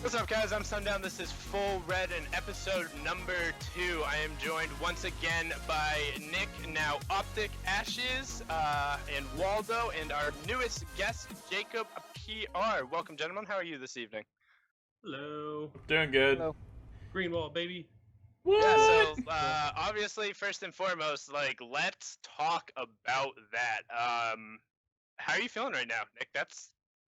What's up, guys? I'm Sundown. This is Full Red and episode number 2. I am joined once again by Nick, now Optic, Ashes, and Waldo, and our newest guest, Jacob PR. Welcome, gentlemen. How are you this evening? Hello. Doing good. Hello. Greenwall, baby. What? Yeah, so obviously, first and foremost, let's talk about that. How are you feeling right now, Nick? That's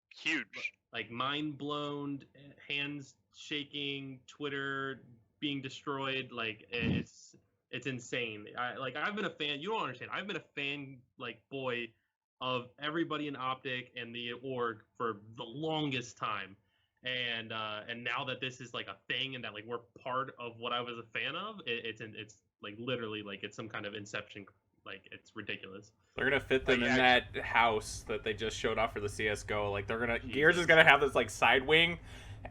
huge. Like mind blown, hands shaking, Twitter being destroyed. Like it's insane. I've been a fan. You don't understand. I've been a fan boy of everybody in Optic and the org for the longest time. And now that this is like a thing and that like we're part of what I was a fan of, it's like literally like it's some kind of Inception. Like it's ridiculous. They're gonna fit them in that house that they just showed off for the CS:GO. Like they're gonna Gears is gonna have this like side wing,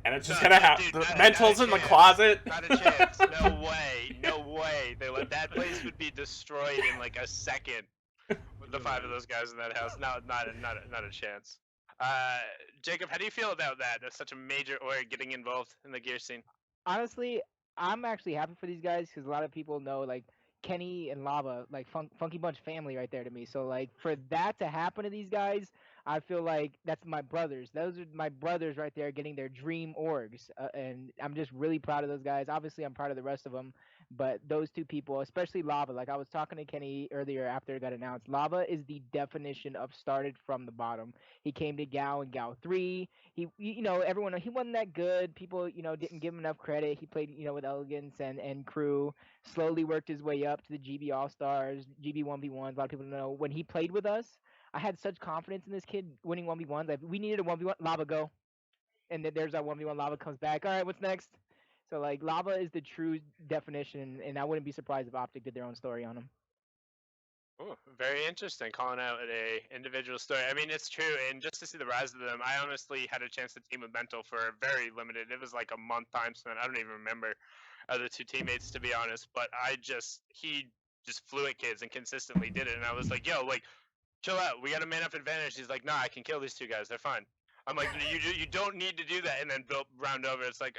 and it's just gonna have the mentals in the closet. Not a chance. No way. No way. That place would be destroyed in like a second with the 5 of those guys in that house. Not a chance. Jacob, how do you feel about that? That's such a major org getting involved in the gear scene. Honestly, I'm actually happy for these guys because a lot of people know like Kenny and Lava, like Funky Bunch family right there to me. So like for that to happen to these guys, I feel like that's my brothers. Those are my brothers right there getting their dream orgs, and I'm just really proud of those guys. Obviously, I'm proud of the rest of them, but those 2 people, especially Lava, like I was talking to Kenny earlier after it got announced. Lava is the definition of started from the bottom. He came to Gal and Gal 3. Everyone, he wasn't that good. People, didn't give him enough credit. He played, with Elegance and crew. Slowly worked his way up to the GB All Stars, GB 1v1s. A lot of people don't know when he played with us. I had such confidence in this kid winning 1v1s. Like we needed a 1v1, Lava go, and then there's our 1v1. Lava comes back. All right, what's next? So like Lava is the true definition, and I wouldn't be surprised if Optic did their own story on him. Oh, very interesting. Calling out a individual story. I mean, it's true, and just to see the rise of them, I honestly had a chance to team with Mental for a very limited. It was like a month time spent. I don't even remember other 2 teammates to be honest, but he just flew at kids and consistently did it, and I was like, yo, like, chill out. We got a man up advantage. He's like, nah, I can kill these 2 guys. They're fine. I'm like, you don't need to do that, and then round over. It's like,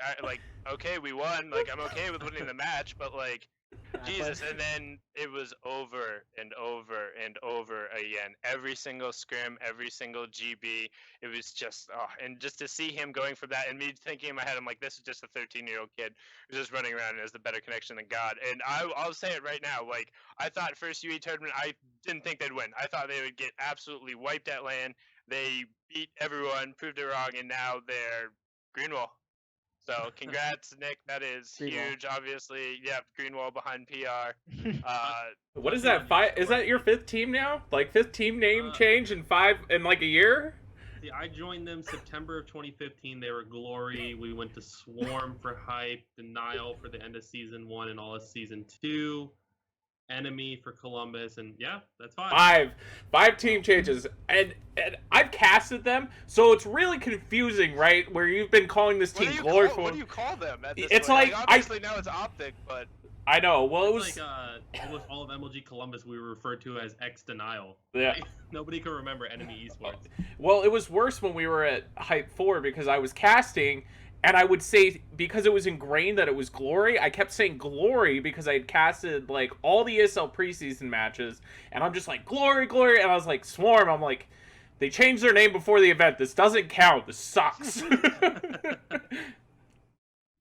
okay, we won. Like, I'm okay with winning the match, but like, Jesus. And then it was over and over and over again. Every single scrim, every single GB. It was just, and just to see him going for that, and me thinking in my head, I'm like, this is just a 13-year-old kid who's just running around and has the better connection than God. And I'll say it right now. Like, I thought first UE tournament, I didn't think they'd win. I thought they would get absolutely wiped at LAN. They beat everyone, proved it wrong, and now they're Greenwall. So congrats, Nick. That is huge. Obviously, yep. Greenwall behind PR. What is that? Is that your 5th team now? Like 5th team name change in like a year? See, I joined them September of 2015. They were Glory. We went to Swarm for Hype, Denial for the end of season 1 and all of season 2. Enemy for Columbus, and yeah, that's 5. 5 team changes, and I've casted them, so it's really confusing, right? Where you've been calling this team Glory for. What do you call them? At this it's point? like obviously now it's Optic, but I know. Well, it was like almost all of MLG Columbus we were referred to as X Denial. Yeah. Nobody could remember Enemy Esports. Well, it was worse when we were at Hype 4 because I was casting. And I would say, because it was ingrained that it was Glory, I kept saying Glory because I had casted, like, all the ESL preseason matches. And I'm just like, Glory, Glory. And I was like, Swarm. I'm like, they changed their name before the event. This doesn't count. This sucks.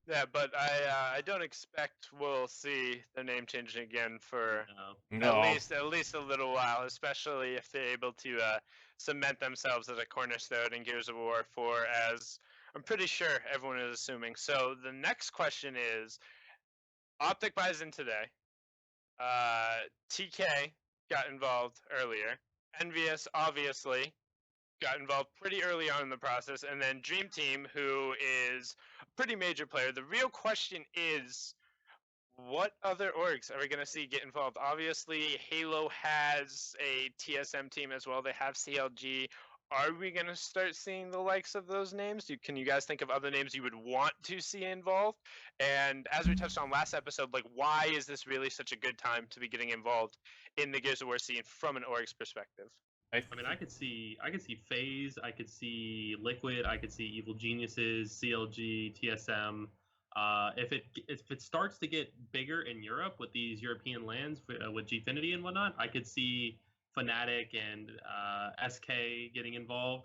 Yeah, but I don't expect we'll see the name changing again for at least a little while, especially if they're able to cement themselves as a cornerstone in Gears of War 4, as I'm pretty sure everyone is assuming. So the next question is, Optic buys in today. TK got involved earlier. Envious, obviously, got involved pretty early on in the process. And then Dream Team, who is a pretty major player. The real question is, what other orgs are we going to see get involved? Obviously, Halo has a TSM team as well. They have CLG. Are we going to start seeing the likes of those names? Can you guys think of other names you would want to see involved? And as we touched on last episode, like, why is this really such a good time to be getting involved in the Gears of War scene from an org's perspective? I mean, I could see FaZe, I could see Liquid, I could see Evil Geniuses, CLG, TSM. If it starts to get bigger in Europe with these European lands with Gfinity and whatnot, I could see Fnatic and SK getting involved.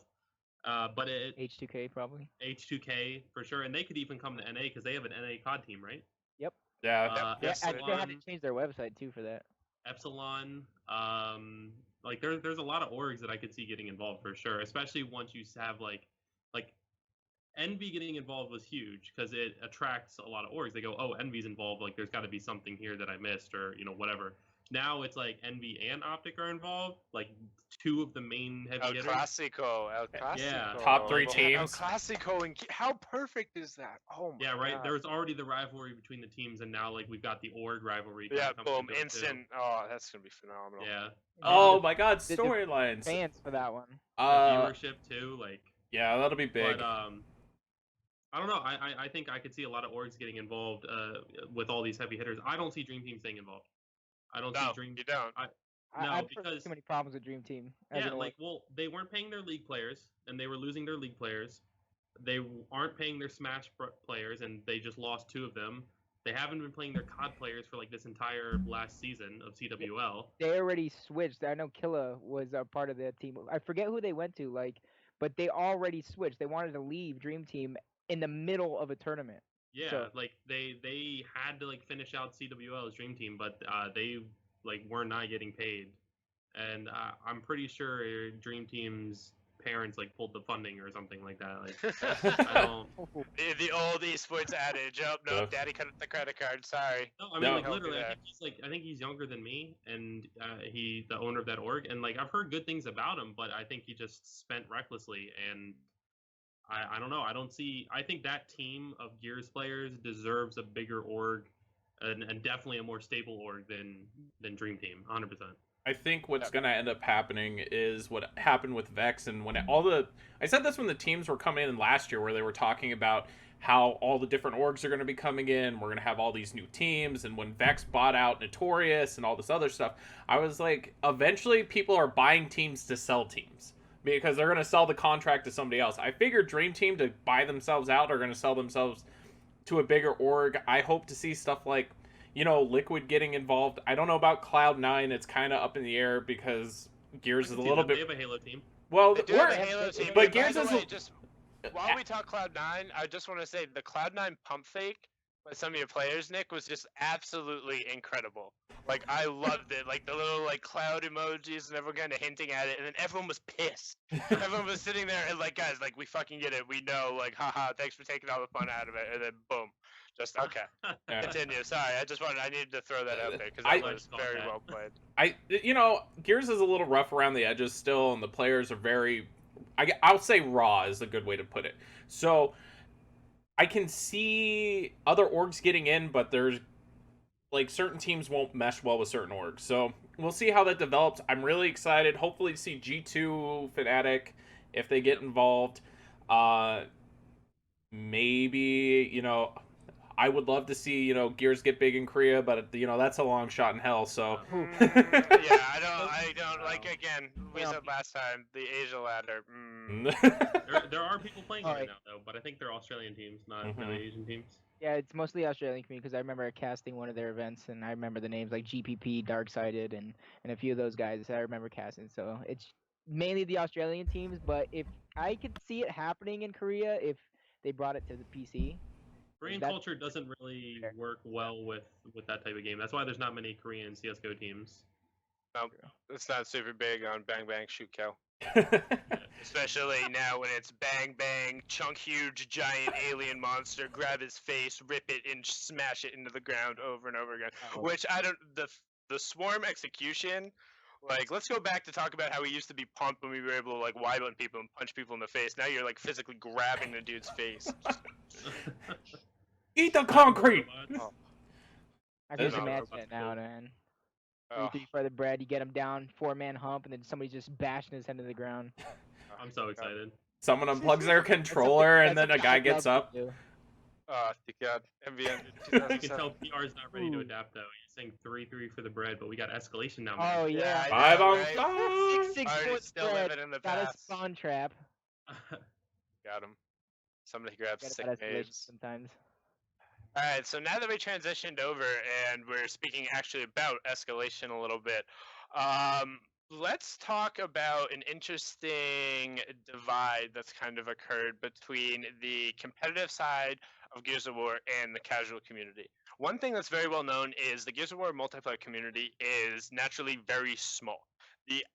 But H2K probably. H2K for sure, and they could even come to NA because they have an NA COD team, right? Yep. Yeah. Yeah, Yes, I think they had to Epsilon, change their website too for that. Epsilon. Like there's a lot of orgs that I could see getting involved for sure, especially once you have like Envy getting involved was huge because it attracts a lot of orgs. They go, oh, Envy's involved. Like there's got to be something here that I missed, or whatever. Now it's like Envy and Optic are involved, like two of the main heavy El hitters. Clasico, El Clasico. Yeah. Top 3 El teams. Clasico, and how perfect is that? Oh my Yeah, right. God. There was already the rivalry between the teams, and now like we've got the org rivalry. Yeah, kinda coming boom, into it, too. instant. Oh, that's gonna be phenomenal. Yeah. Oh my God, The storylines. fans for that one. The Uh, viewership too, like. yeah, that'll be big. But I don't know. I think I could see a lot of orgs getting involved with all these heavy hitters. I don't see Dream Team staying involved. I don't see No, Dream. you don't. No, I've heard because too many problems with Dream Team. as yeah, an org. like well, they weren't paying their league players, and they were losing their league players. They aren't paying their Smash players, and they just lost 2 of them. They haven't been playing their COD players for like this entire last season of CWL. They already switched. I know Killa was a part of that team. I forget who they went to, but they already switched. They wanted to leave Dream Team in the middle of a tournament. Yeah, So- like they had to like finish out CWL's Dream Team, but they like were not getting paid, and I'm pretty sure Dream Team's parents like pulled the funding or something like that. Like I don't. The old esports adage. Oh no, Yeah. Daddy cut the credit card. Sorry. No, I mean No. like Don't do literally. that. I think he's younger than me, and he the owner of that org, and like I've heard good things about him, but I think he just spent recklessly, and I don't know. I think that team of Gears players deserves a bigger org, and definitely a more stable org than Dream Team, 100%. I think what's going to end up happening is what happened with Vex, and when I said this when the teams were coming in last year, where they were talking about how all the different orgs are going to be coming in, we're going to have all these new teams, and when Vex bought out Notorious and all this other stuff, I was like, eventually people are buying teams to sell teams, because they're going to sell the contract to somebody else. I figured Dream Team, to buy themselves out, are going to sell themselves to a bigger org. I hope to see stuff like, Liquid getting involved. I don't know about Cloud9. It's kind of up in the air because Gears is a little They bit. have a Halo team. Well, They do have a Halo team, but by Gears the is way, just while we talk Cloud9, I just want to say the Cloud9 pump fake by some of your players, Nick, was just absolutely incredible. Like I loved it. Like the little like cloud emojis and everyone kind of hinting at it, and then everyone was pissed. Everyone was sitting there and like, guys, like we fucking get it. We know, like, haha, thanks for taking all the fun out of it. And then boom, just okay. Yeah. Continue. Sorry, I needed to throw that out there because I- that was very well played. Gears is a little rough around the edges still, and the players are very. I'll say raw is a good way to put it. So I can see other orgs getting in, but there's like certain teams won't mesh well with certain orgs. So we'll see how that develops. I'm really excited. Hopefully, to see G2 Fnatic if they get involved. Maybe I would love to see Gears get big in Korea, but that's a long shot in hell. So Yeah, I don't like again. We Yeah. said last time the Asia ladder. There are people playing Alright. right now though, but I think they're Australian teams, not Mhm. really Asian teams. Yeah, it's mostly Australian community because I remember casting one of their events, and I remember the names like GPP, Darksided, and a few of those guys I remember casting. So it's mainly the Australian teams, but if I could see it happening in Korea if they brought it to the PC. Korean That- culture doesn't really Fair. work well with that type of game. That's why there's not many Korean CS:GO teams. It's not super big on bang bang shoot kill, especially now when it's bang bang chunk huge giant alien monster, grab his face, rip it, and smash it into the ground over and over again. Which I don't the swarm execution. Like, let's go back to talk about how we used to be pumped when we were able to like wide on people and punch people in the face. Now you're like physically grabbing the dude's face. Eat the concrete. I can just No, imagine robots it now, cool. man. Oh, 3 for the bread, you get him down, 4-man hump, and then somebody's just bashing his head into the ground. I'm so excited. Someone unplugs their controller, and then a guy gets up. oh, God, MVN. You can tell 2007. PR's not ready to Ooh. adapt though. saying 3-3 for the bread, but we got escalation now. Oh Man. yeah. Five on right? five. 6 Already foot still spread. living in the Got a past. spawn trap. Got him. Somebody grab Got sick about escalation nades. sometimes. All right, so now that we transitioned over and we're speaking actually about escalation a little bit, let's talk about an interesting divide that's kind of occurred between the competitive side of Gears of War and the casual community. One thing that's very well known is the Gears of War multiplayer community is naturally very small. The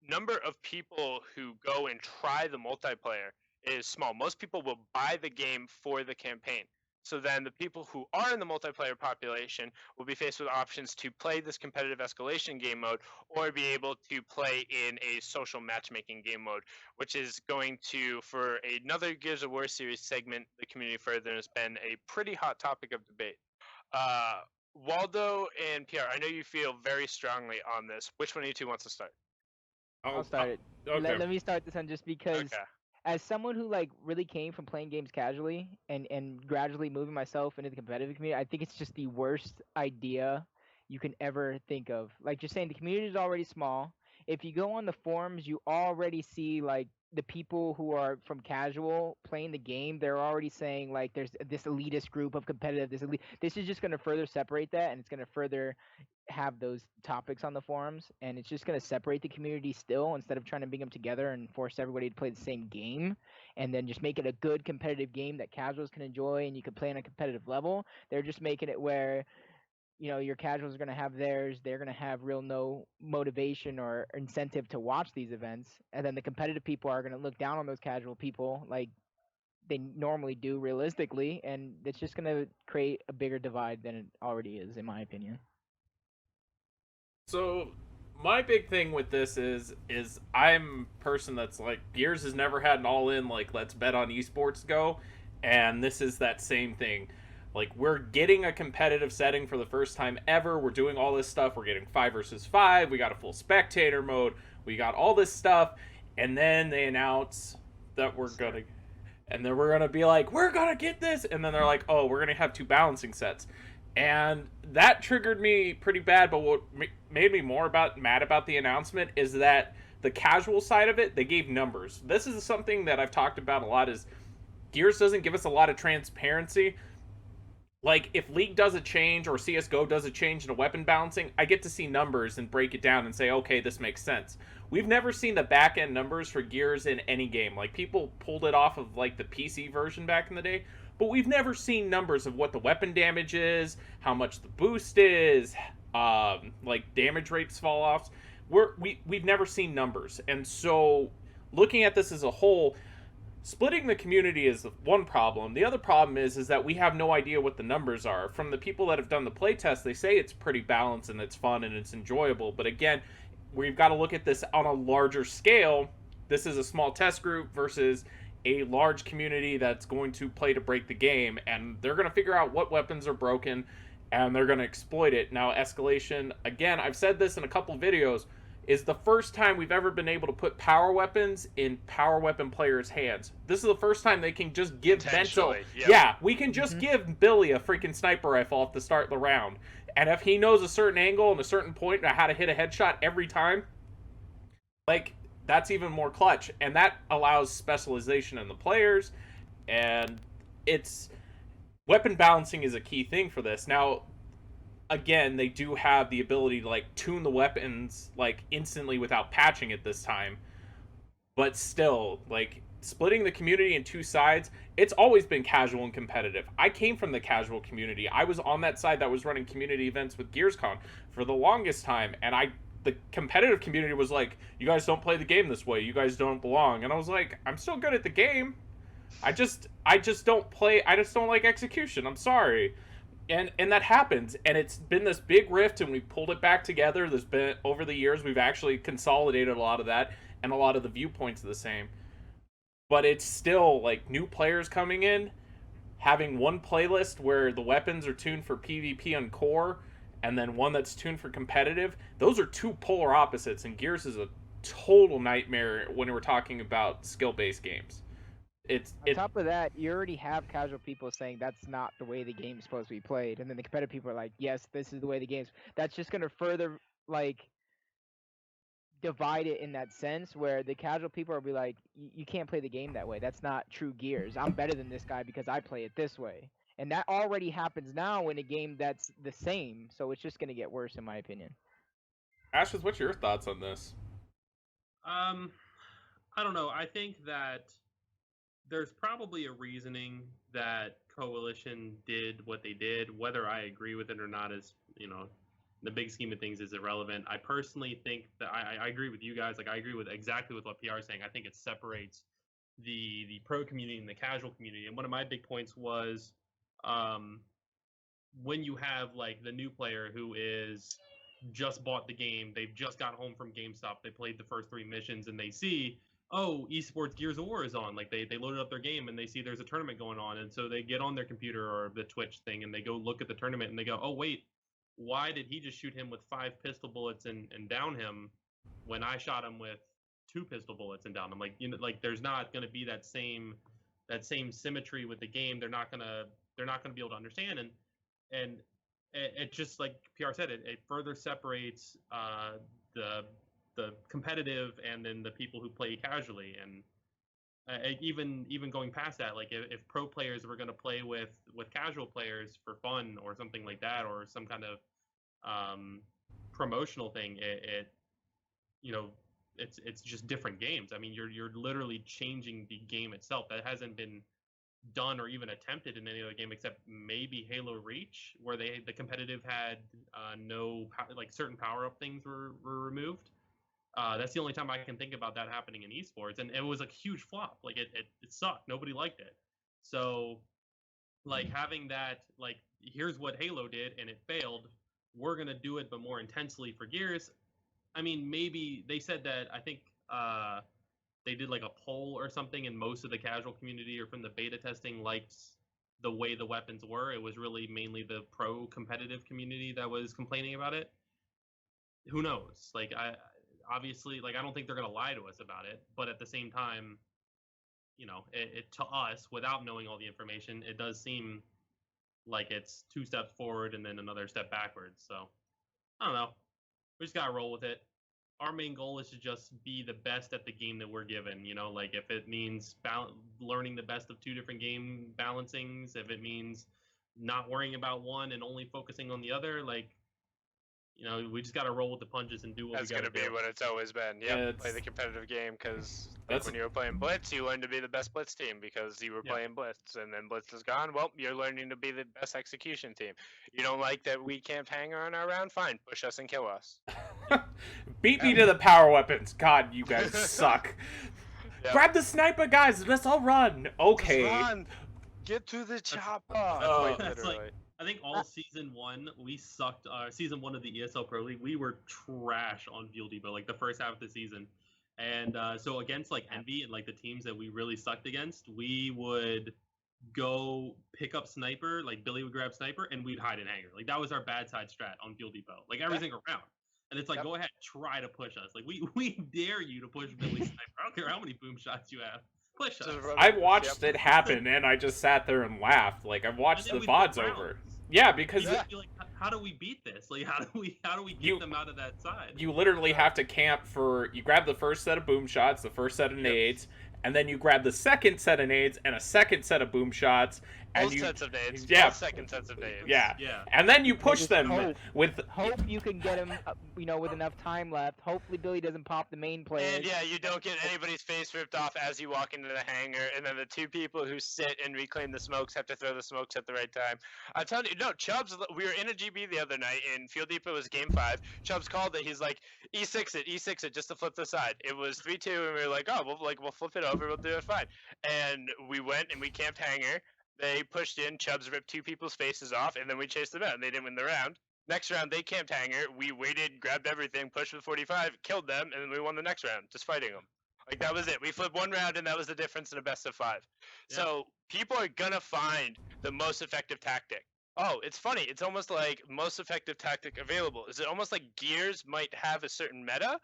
number of people who go and try the multiplayer is small. Most people will buy the game for the campaign. So then the people who are in the multiplayer population will be faced with options to play this competitive escalation game mode or be able to play in a social matchmaking game mode, which is going to, for another Gears of War series segment, the community further has been a pretty hot topic of debate. Waldo and Pierre, I know you feel very strongly on this. Which one of you two wants to start? I'll start it. Okay. Let me start this one just because Okay. as someone who like really came from playing games casually and gradually moving myself into the competitive community, I think it's just the worst idea you can ever think of. Like just saying the community is already small. If you go on the forums, you already see like the people who are from casual playing the game, they're already saying like there's this elitist group of competitive this is just going to further separate that, and it's going to further have those topics on the forums, and it's just going to separate the community still instead of trying to bring them together and force everybody to play the same game and then just make it a good competitive game that casuals can enjoy and you can play on a competitive level. They're just making it where your casuals are going to have theirs, they're going to have real no motivation or incentive to watch these events, and then the competitive people are going to look down on those casual people like they normally do realistically, and it's just going to create a bigger divide than it already is, in my opinion. So my big thing with this is I'm a person that's like Gears has never had an all in like let's bet on esports go, and this is that same thing. Like we're getting a competitive setting for the first time ever. We're doing all this stuff. We're getting 5 versus 5. We got a full spectator mode. We got all this stuff, and then they announce that we're gonna, and then we're gonna be like we're gonna get this, and then they're like oh we're gonna have 2 balancing sets. And that triggered me pretty bad. But what made me more mad about the announcement is that the casual side of it, they gave numbers. This is something that I've talked about a lot. Is Gears doesn't give us a lot of transparency. Like if League does a change or CS:GO does a change in a weapon balancing, I get to see numbers and break it down and say, okay, this makes sense. We've never seen the back end numbers for Gears in any game. Like people pulled it off of like the PC version back in the day, but we've never seen numbers of what the weapon damage is, how much the boost is, like damage rates fall offs. We've never seen numbers, and so looking at this as a whole, splitting the community is one problem. The other problem is that we have no idea what the numbers are. From the people that have done the playtest, they say it's pretty balanced and it's fun and it's enjoyable. But again, we've got to look at this on a larger scale. This is a small test group versus a large community that's going to play to break the game, and they're going to figure out what weapons are broken and they're going to exploit it. Now, escalation, again, I've said this in a couple videos, is the first time we've ever been able to put power weapons in power weapon players' hands. This is the first time they can just give Bento. Yep. Yeah, we can just give Billy a freaking sniper rifle at the start of the round. And if he knows a certain angle and a certain point and how to hit a headshot every time, like, that's even more clutch. And that allows specialization in the players. And it's... weapon balancing is a key thing for this. Now, again, they do have the ability to like tune the weapons like instantly without patching it this time. But still, like splitting the community in 2 sides, it's always been casual and competitive. I came from the casual community. I was on that side that was running community events with GearsCon for the longest time, and the competitive community was like, you guys don't play the game this way. You guys don't belong. And I was like, I'm still good at the game. I just don't play. I just don't like execution. I'm sorry. And that happens, and it's been this big rift, and we've pulled it back together. There's been, over the years, we've actually consolidated a lot of that, and a lot of the viewpoints are the same. But it's still, like, new players coming in, having one playlist where the weapons are tuned for PvP and core, and then one that's tuned for competitive. Those are 2 polar opposites, and Gears is a total nightmare when we're talking about skill-based games. On top of that, you already have casual people saying that's not the way the game's supposed to be played, and then the competitive people are like, yes, this is the way the game's. That's just gonna further like divide it in that sense where the casual people will be like, you can't play the game that way. That's not true Gears. I'm better than this guy because I play it this way. And that already happens now in a game that's the same, so it's just gonna get worse in my opinion. Ashes, what's your thoughts on this? I don't know. I think that there's probably a reasoning that Coalition did what they did. Whether I agree with it or not is, the big scheme of things is irrelevant. I personally think that I agree with you guys. Like I agree with exactly with what PR is saying. I think it separates the pro community and the casual community. And one of my big points was when you have like the new player who is just bought the game, they've just got home from GameStop, they played the first 3 missions, and they see, oh, esports Gears of War is on. Like they loaded up their game and they see there's a tournament going on, and so they get on their computer or the Twitch thing and they go look at the tournament and they go, oh wait, why did he just shoot him with 5 pistol bullets and down him when I shot him with 2 pistol bullets and down him? Like like there's not going to be that same symmetry with the game. They're not gonna be able to understand, and it just like PR said, it further separates the competitive and then the people who play casually. And even going past that, like if pro players were going to play with casual players for fun or something like that, or some kind of promotional thing, it's just different games. I mean, you're literally changing the game itself. That hasn't been done or even attempted in any other game except maybe Halo Reach, where the competitive had no like certain power up things were removed. That's the only time I can think about that happening in esports, and it was a huge flop. Like it sucked. Nobody liked it. So like having that, like here's what Halo did and it failed, we're gonna do it but more intensely for Gears. I mean, maybe they said that, I think they did like a poll or something, and most of the casual community or from the beta testing liked the way the weapons were. It was really mainly the pro competitive community that was complaining about it. Who knows? Like obviously, like I don't think they're gonna lie to us about it, but at the same time, it to us, without knowing all the information, it does seem like it's 2 steps forward and then another step backwards. So I don't know. We just gotta roll with it. Our main goal is to just be the best at the game that we're given. Like if it means learning the best of 2 different game balancings, if it means not worrying about one and only focusing on the other, like we just got to roll with the punches and do what That's we got to do. That's gonna be what it's always been. Play the competitive game, because when you were playing Blitz, you learned to be the best Blitz team because you were playing Blitz, and then Blitz is gone. Well, you're learning to be the best execution team. You don't like that we can't hang on our round? Fine, push us and kill us. Beat me to the power weapons. God, you guys suck. Grab the sniper, guys. Let's all run. Okay. Let's run. Get to the chopper. Literally. I think all season 1 we sucked. Season 1 of the ESL Pro League, we were trash on Fuel Depot, like the first half of the season. And so against like Envy and like the teams that we really sucked against, we would go pick up sniper. Like Billy would grab sniper and we'd hide in hangar. Like that was our bad side strat on Fuel Depot. Like every single round. And it's like, go ahead, try to push us. Like we dare you to push Billy sniper. I don't care how many boom shots you have. Push us. I watched it happen and I just sat there and laughed. Like I watched the VODs over. Yeah, because like, how do we beat this? Like how do we get them out of that side? You literally have to camp for. You grab the first set of boom shots, the first set of nades, and then you grab the second set of nades and a second set of boom shots. And both sets of nades. Yeah. Both second sets of nades. Yeah. And then you push them with. Hope you can get him, with enough time left. Hopefully Billy doesn't pop the main player. And you don't get anybody's face ripped off as you walk into the hangar, and then the 2 people who sit and reclaim the smokes have to throw the smokes at the right time. I'm telling you, no, Chubbs, we were in a GB the other night, and Field Depot was game 5. Chubbs called it. He's like, E6 it, just to flip the side. It was 3-2, and we were like, oh, we'll flip it over, we'll do it fine. And we went, and we camped hangar. They pushed in, Chubbs ripped 2 people's faces off, and then we chased them out, and they didn't win the round. Next round, they camped hangar. We waited, grabbed everything, pushed with 45, killed them, and then we won the next round, just fighting them. Like, that was it. We flipped 1 round, and that was the difference in a best of 5. Yeah. So, people are gonna find the most effective tactic. Oh, it's funny. It's almost like most effective tactic available. Is it almost like Gears might have a certain meta?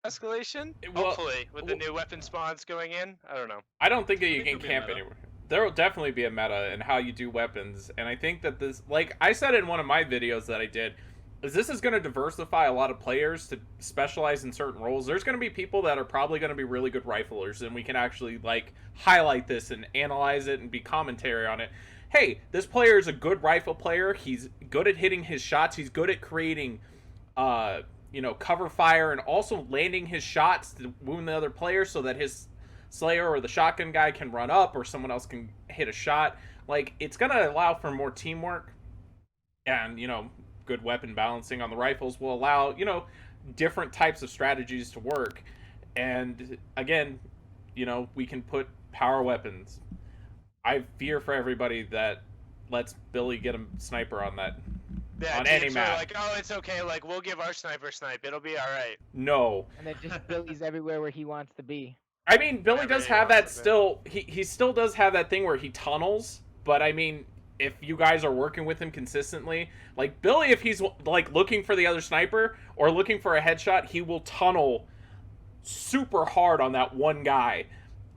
escalation. Well, Hopefully, with the new weapon spawns going in. I don't know. I don't think that you think can there'll be a camp meta. anywhere. There will definitely be a meta in how you do weapons, and I think that this, like I said in one of my videos that I did, is this is going to diversify a lot of players to specialize in certain roles. There's going to be people that are probably going to be really good riflers, and we can actually like highlight this and analyze it and be commentary on it. Hey, this player is a good rifle player. He's good at hitting his shots. He's good at creating, cover fire and also landing his shots to wound the other player so that his Slayer or the shotgun guy can run up or someone else can hit a shot. Like, it's going to allow for more teamwork and, good weapon balancing on the rifles will allow, different types of strategies to work. And again, we can put power weapons. I fear for everybody that lets Billy get a sniper on that. Yeah, On any teams are map. like, oh, it's okay. Like, we'll give our sniper snipe. It'll be all right. No. And then just Billy's everywhere where he wants to be. I mean, Billy Whatever does he have wants that to do. still. He still does have that thing where he tunnels. But I mean, if you guys are working with him consistently, like Billy, if he's like looking for the other sniper or looking for a headshot, he will tunnel super hard on that one guy,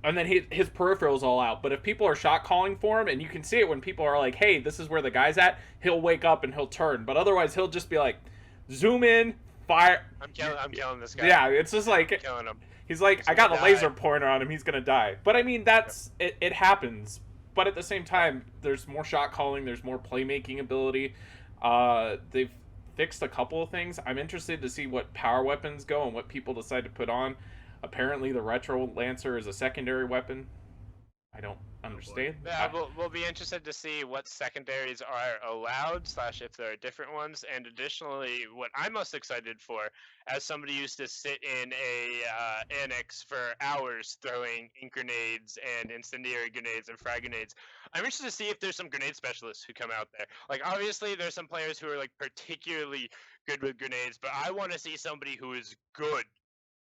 and then his peripheral's all out. But if people are shot calling for him, and you can see it when people are like, "Hey, this is where the guy's at," he'll wake up and he'll turn. But otherwise, he'll just be like, zoom in, fire. I'm killing this guy. Yeah, it's just like I'm killing him. he's like, He's I got a gonna laser die. pointer on him. He's gonna die. But I mean, that's it happens. But at the same time, there's more shot calling. There's more playmaking ability. They've fixed a couple of things. I'm interested to see what power weapons go and what people decide to put on. Apparently, the retro lancer is a secondary weapon. I don't understand. Yeah, we'll be interested to see what secondaries are allowed, / if there are different ones. And additionally, what I'm most excited for, as somebody who used to sit in a annex for hours throwing ink grenades and incendiary grenades and frag grenades, I'm interested to see if there's some grenade specialists who come out there. Like, obviously, there's some players who are like particularly good with grenades, but I want to see somebody who is good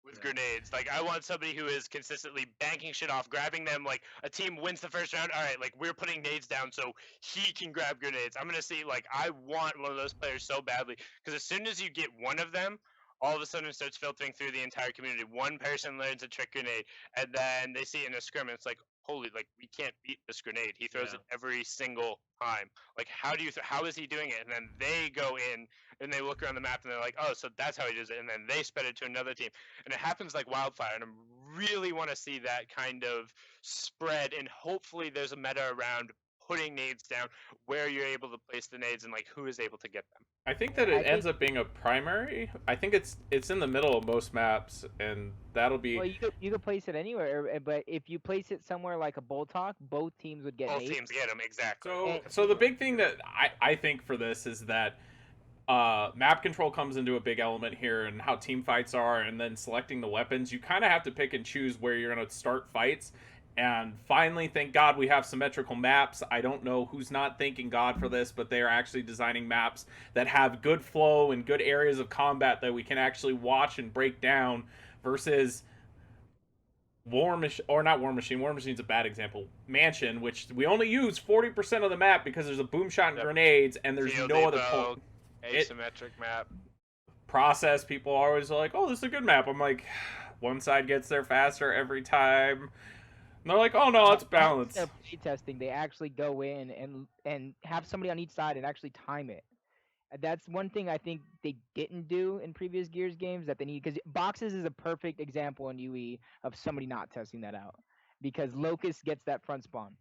with grenades. Like, I want somebody who is consistently banking shit off, grabbing them. Like, a team wins the first round. All right, like, we're putting nades down so he can grab grenades. I'm going to see, like, I want one of those players so badly. Because as soon as you get one of them, all of a sudden it starts filtering through the entire community. One person learns a trick grenade, and then they see it in a scrim, and it's like, holy, like, we can't beat this grenade. He throws it every single time. Like, how is he doing it? And then they go in, and they look around the map, and they're like, oh, so that's how he does it. And then they spread it to another team. And it happens like wildfire, and I really want to see that kind of spread, and hopefully there's a meta around putting nades down, where you're able to place the nades, and like who is able to get them. I think that it ends up being a primary. I think it's in the middle of most maps, and that'll be. Well, you could place it anywhere, but if you place it somewhere like a bull talk, both teams would get Both nades. teams get them, exactly. So the big thing that I think for this is that map control comes into a big element here, and how team fights are, and then selecting the weapons. You kind of have to pick and choose where you're going to start fights. And finally, thank God we have symmetrical maps. I don't know who's not thanking God for this, but they are actually designing maps that have good flow and good areas of combat that we can actually watch and break down versus War Machine, or not War Machine. War Machine's a bad example. Mansion, which we only use 40% of the map because there's a boom shot and grenades, and there's Field no other depot, point. asymmetric map. Process, people are always like, oh, this is a good map. I'm like, one side gets there faster every time. And they're like, oh no, it's balanced. They're play testing. They actually go in and have somebody on each side and actually time it. That's one thing I think they didn't do in previous Gears games that they need, because boxes is a perfect example in UE of somebody not testing that out, because Locust gets that front spawn.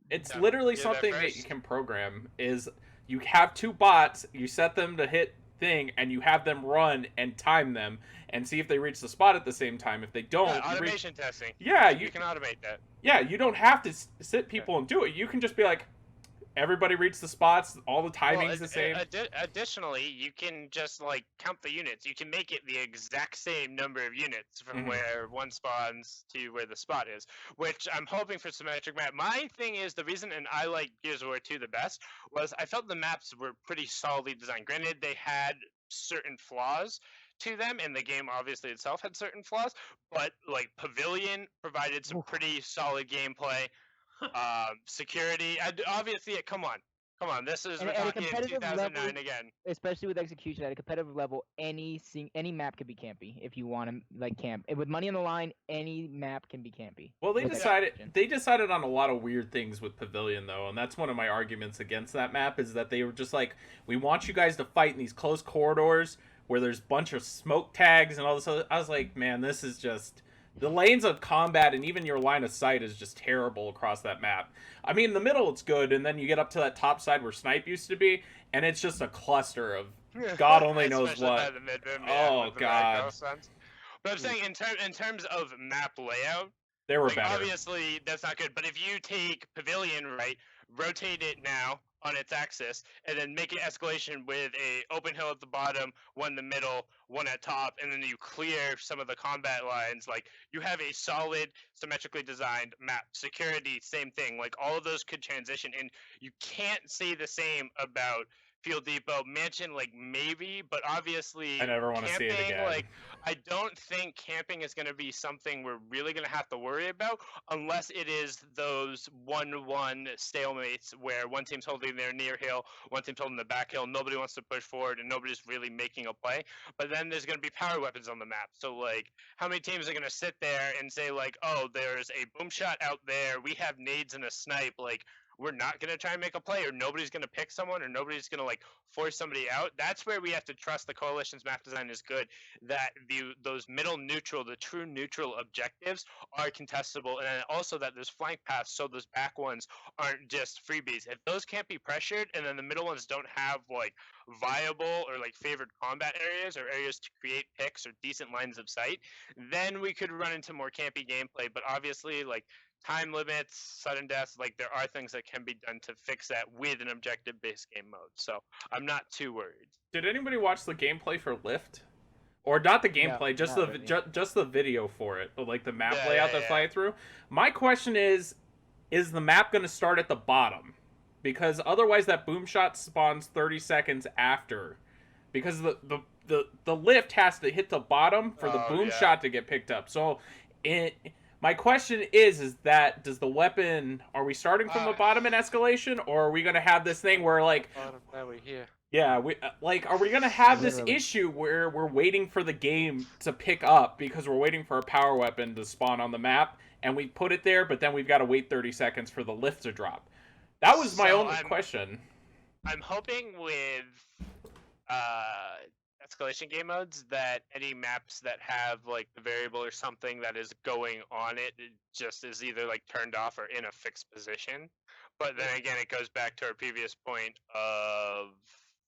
It's Yeah, literally you're something there that you first. can program. Is you have two bots, you set them to hit thing, and you have them run and time them and see if they reach the spot at the same time. If they don't, Yeah, automation testing. Yeah, you can automate that. Yeah, you don't have to sit people and do it. You can just be like, everybody reach the spots, all the timing's the same. Additionally, you can just like count the units. You can make it the exact same number of units from Mhm. where one spawns to where the spot is, which I'm hoping for symmetric map. My thing is, the reason, and I like Gears of War 2 the best, was I felt the maps were pretty solidly designed. Granted, they had certain flaws to them, and the game obviously itself had certain flaws, but like Pavilion provided some pretty solid gameplay. Security, obviously, come on. Come on, this is And we're at a talking competitive 2009 level, again. especially with execution at a competitive level, any map could be campy if you want to like camp. And with money on the line, any map can be campy. Well, with execution. they decided on a lot of weird things with Pavilion though, and that's one of my arguments against that map is that they were just like, we want you guys to fight in these close corridors where there's a bunch of smoke tags and all this other. I was like, man, this is just the lanes of combat and even your line of sight is just terrible across that map. I mean, in the middle it's good, and then you get up to that top side where snipe used to be, and it's just a cluster of God only knows Especially what. by the mid-rim, yeah, Oh, with the God. Ragdoll sense. But I'm saying in terms of map layout, They were like better. obviously that's not good. But if you take Pavilion, right, rotate it now on its axis, and then make an escalation with a open hill at the bottom, one in the middle, one at top, and then you clear some of the combat lines, like you have a solid, symmetrically designed map. Security, same thing. Like all of those could transition, and you can't say the same about Field Depot. Mansion, like maybe, but obviously I never want to see it camping, again. like I don't think camping is going to be something we're really going to have to worry about unless it is those 1-1 stalemates where one team's holding their near hill, one team's holding the back hill, nobody wants to push forward, and nobody's really making a play. But then there's going to be power weapons on the map. So, like, how many teams are going to sit there and say, like, oh, there's a boom shot out there, we have nades and a snipe, like, we're not going to try and make a play, or nobody's going to pick someone, or nobody's going to like force somebody out. That's where we have to trust the coalition's map design is good, that those middle neutral, the true neutral objectives are contestable, and then also that there's flank paths, so those back ones aren't just freebies. If those can't be pressured, and then the middle ones don't have like viable or like favored combat areas or areas to create picks or decent lines of sight, then we could run into more campy gameplay. But obviously, like time limits, sudden deaths, like there are things that can be done to fix that with an objective-based game mode. So I'm not too worried. Did anybody watch the gameplay for Lift? Or not the gameplay, just not the really. just the video for it, like the map Yeah, layout yeah, they fly through. My question is the map going to start at the bottom? Because otherwise that boom shot spawns 30 seconds after. Because the lift has to hit the bottom for the boom shot to get picked up. So my question is that does the weapon, are we starting from the bottom in escalation, or are we going to have this thing where like Now we're here. yeah, we like, are we gonna have this Literally. issue where we're waiting for the game to pick up because we're waiting for a power weapon to spawn on the map, and we put it there, but then we've got to wait 30 seconds for the lift to drop? That was my only question. I'm hoping with escalation game modes that any maps that have like the variable or something that is going on it just is either like turned off or in a fixed position. But then again, it goes back to our previous point of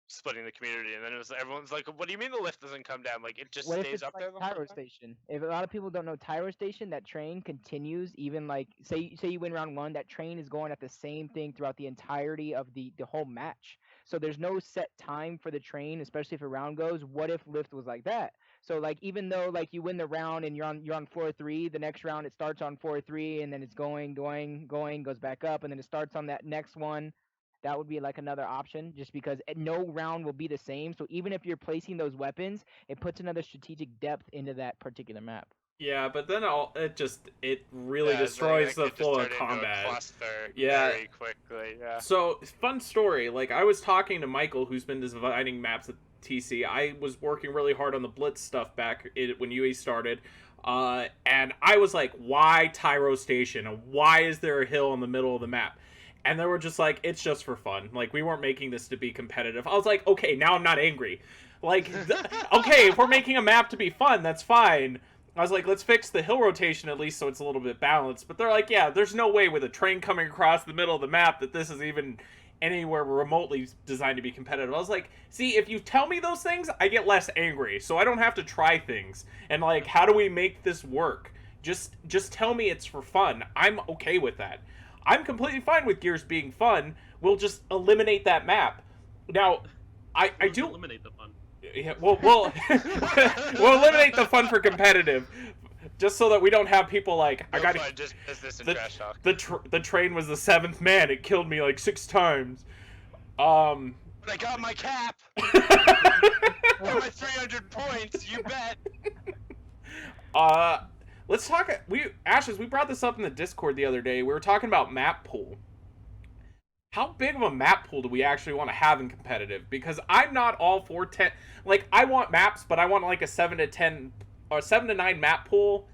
splitting the community, and then it was everyone's like, "What do you mean the lift doesn't come down? Like it just What if stays it's up like there the whole Tyro time?" Station? If a lot of people don't know Tyro Station, that train continues even like say you win round one, that train is going at the same thing throughout the entirety of the whole match. So there's no set time for the train, especially if a round goes. What if Lift was like that? So like even though like you win the round and you're on floor 3, the next round it starts on floor 3 and then it's going, goes back up, and then it starts on that next one. That would be like another option, just because no round will be the same. So even if you're placing those weapons, it puts another strategic depth into that particular map. Yeah, but then it really Yeah, it's destroys that the could just flow turn of into a combat. cluster Yeah. very quickly. Yeah. So, fun story. Like, I was talking to Michael, who's been designing maps at TC. I was working really hard on the Blitz stuff back when UE started. And I was like, why Tyro Station? And why is there a hill in the middle of the map? And they were just like, it's just for fun. Like, we weren't making this to be competitive. I was like, okay, now I'm not angry. Like, okay, if we're making a map to be fun, that's fine. I was like, let's fix the hill rotation at least so it's a little bit balanced. But they're like, yeah, there's no way with a train coming across the middle of the map that this is even anywhere remotely designed to be competitive. I was like, see, if you tell me those things, I get less angry. So I don't have to try things. And like, how do we make this work? Just tell me it's for fun. I'm okay with that. I'm completely fine with Gears being fun. We'll just eliminate that map. Now, I do eliminate the fun. Yeah, we'll we'll eliminate the fun for competitive, just so that we don't have people like I got just business and trash talk. the train was the 7th man. It killed me like 6 times. But I got my cap. Got my 300 points. You bet. Let's talk. We brought this up in the Discord the other day. We were talking about map pool. how big of a map pool do we actually want to have in competitive? Because I'm not all for 10. Like, I want maps, but I want like a 7 to 10 or 7 to 9 map pool,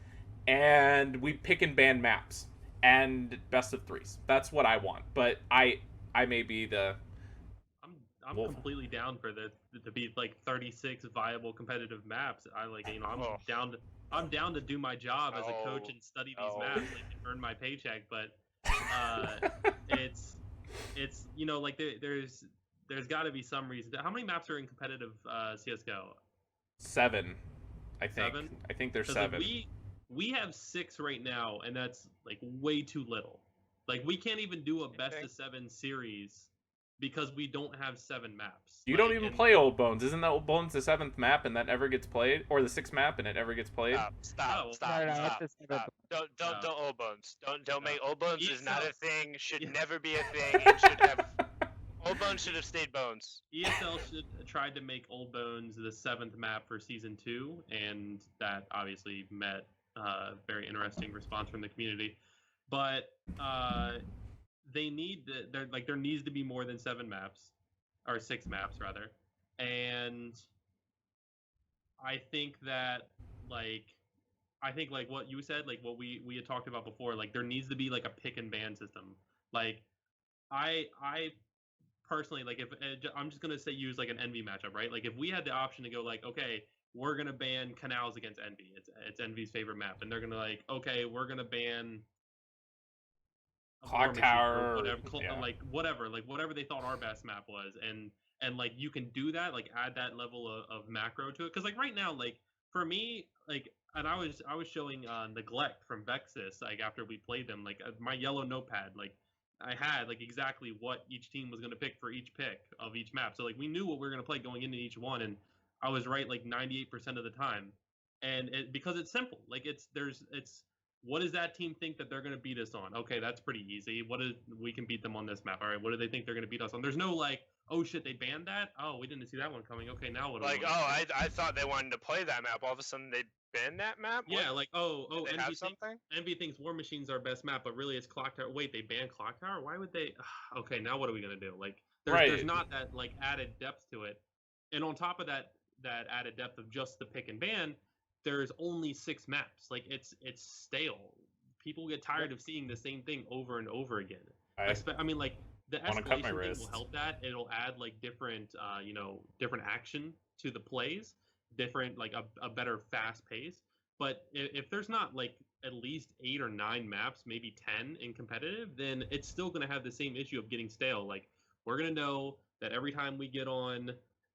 and we pick and ban maps and best of threes. That's what I want. But I may be the I'm wolf. completely down for the to be like 36 viable competitive maps. I like Oh. I'm down to do my job as a coach Oh. and study these Oh. maps like and earn my paycheck. But it's like there's got to be some reason. How many maps are in competitive CS:GO? 7, I think. 7? I think there's 'Cause, 7. like, we have 6 right now, and that's like way too little. Like we can't even do a best of 7 series because we don't have 7 maps. You don't even play Old Bones. Isn't that Old Bones the 7th map and that ever gets played, or the 6th map and it ever gets played? Stop. Don't Old Bones. Don't make Old Bones is not a thing. Should never be a thing. And should have Old Bones should have stayed Bones. ESL should tried to make Old Bones the 7th map for season 2, and that obviously met very interesting response from the community. But they need there needs to be more than 7 maps, or 6 maps rather, and I think that like what you said, like what we had talked about before, like there needs to be like a pick and ban system. Like I personally, like if I'm just gonna say use like an Envy matchup, right? Like if we had the option to go like, okay, we're gonna ban Canals against Envy. It's Envy's favorite map, and they're gonna like, okay, we're gonna ban Clock Tower, whatever they thought our best map was, and like you can do that, like add that level of macro to it, because like right now, like for me, like, and I was showing Neglect from Vexus, like after we played them, like my yellow notepad, like I had like exactly what each team was going to pick for each pick of each map, so like we knew what we were going to play going into each one, and I was right like 98% of the time, and because it's simple, like it's what does that team think that they're going to beat us on? Okay, that's pretty easy. We can beat them on this map. All right, what do they think they're going to beat us on? There's no like, oh shit, they banned that. Oh, we didn't see that one coming. Okay, now what? I thought they wanted to play that map. All of a sudden they banned that map. Yeah, like Envy thinks War Machine's our best map, but really it's Clock Tower. Wait, they banned Clock Tower? Why would they? Okay, now what are we going to do? Like, there's not that like added depth to it, and on top of that added depth of just the pick and ban, there's only 6 maps. Like it's stale. People get tired of seeing the same thing over and over again. I mean, like the escalation thing will help that. It'll add like different, different action to the plays, different like a better fast pace. But if there's not like at least 8 or 9 maps, maybe 10 in competitive, then it's still going to have the same issue of getting stale. Like we're going to know that every time we get on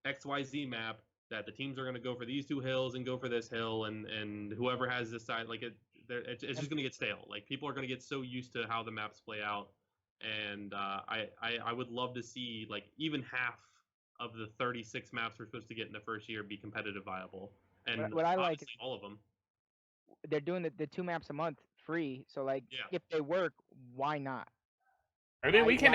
XYZ map, that the teams are going to go for these 2 hills and go for this hill, and whoever has this side, like it's just going to get stale. Like people are going to get so used to how the maps play out, and I would love to see like even half of the 36 maps we're supposed to get in the first year be competitive viable, and what I like is all of them. They're doing the 2 maps a month free, so like if they work, why not? I mean, we can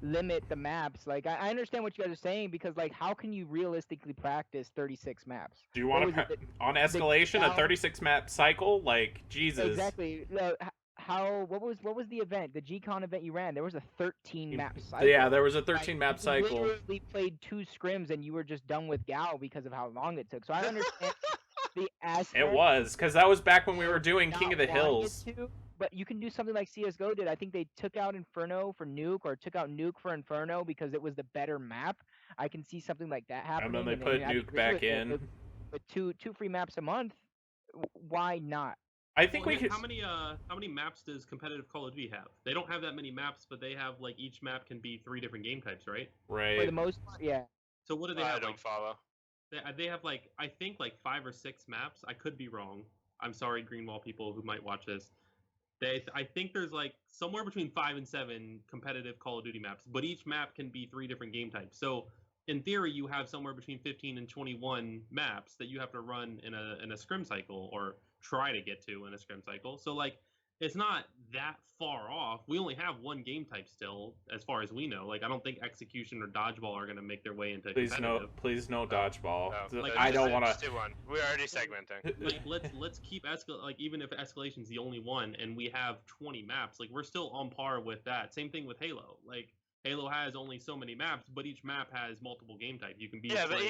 limit the maps. Like I understand what you guys are saying, because like how can you realistically practice 36 maps? Do you want to on escalation a 36 map cycle? Like Jesus. Exactly. What was the event? The G-Con event you ran? There was a 13 map cycle. Yeah, there was a 13 map cycle. You literally played 2 scrims and you were just done with Gal because of how long it took. So I understand the aspect. It was because that was back when we were doing King of the Hills. But you can do something like CS:GO did. I think they took out Inferno for Nuke, or took out Nuke for Inferno because it was the better map. I can see something like that happening. And then they put Nuke back in. With two free maps a month, why not? I think we could. How many maps does competitive Call of Duty have? They don't have that many maps, but they have like each map can be 3 different game types, right? Right. For the most part, yeah. So what do they have? I don't follow. They have like I think like 5 or 6 maps. I could be wrong. I'm sorry, Greenwall people who might watch this. I think there's like somewhere between 5 and 7 competitive Call of Duty maps, but each map can be 3 different game types. So in theory, you have somewhere between 15 and 21 maps that you have to run in a scrim cycle, or try to get to in a scrim cycle. So like it's not that far off. We only have 1 game type still, as far as we know. Like I don't think execution or dodgeball are going to make their way into competitive. Please no dodgeball. No. Like, I don't want to. We're already segmenting. Like let's keep like even if escalation's the only one and we have 20 maps, like we're still on par with that. Same thing with Halo. Like Halo has only so many maps, but each map has multiple game types. You can be Yeah, but playing-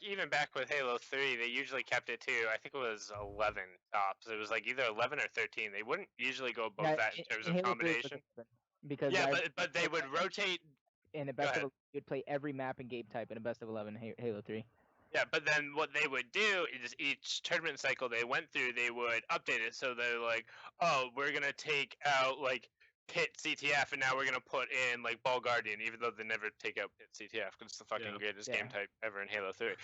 even back with Halo 3, they usually kept it to, I think it was 11 tops. It was like either 11 or 13. They wouldn't usually go above Yeah, that in terms in of Halo 3 it was combination. 11, because Yeah, I but they would rotate. in the Go best ahead. of you'd play every map and game type in a best of 11 Halo 3. Yeah, but then what they would do is each tournament cycle they went through, they would update it. So they're like, oh, we're gonna take out like Pit CTF, and now we're gonna put in like Ball Guardian, even though they never take out Pit CTF because it's the fucking Yeah. greatest Yeah. game type ever in Halo 3.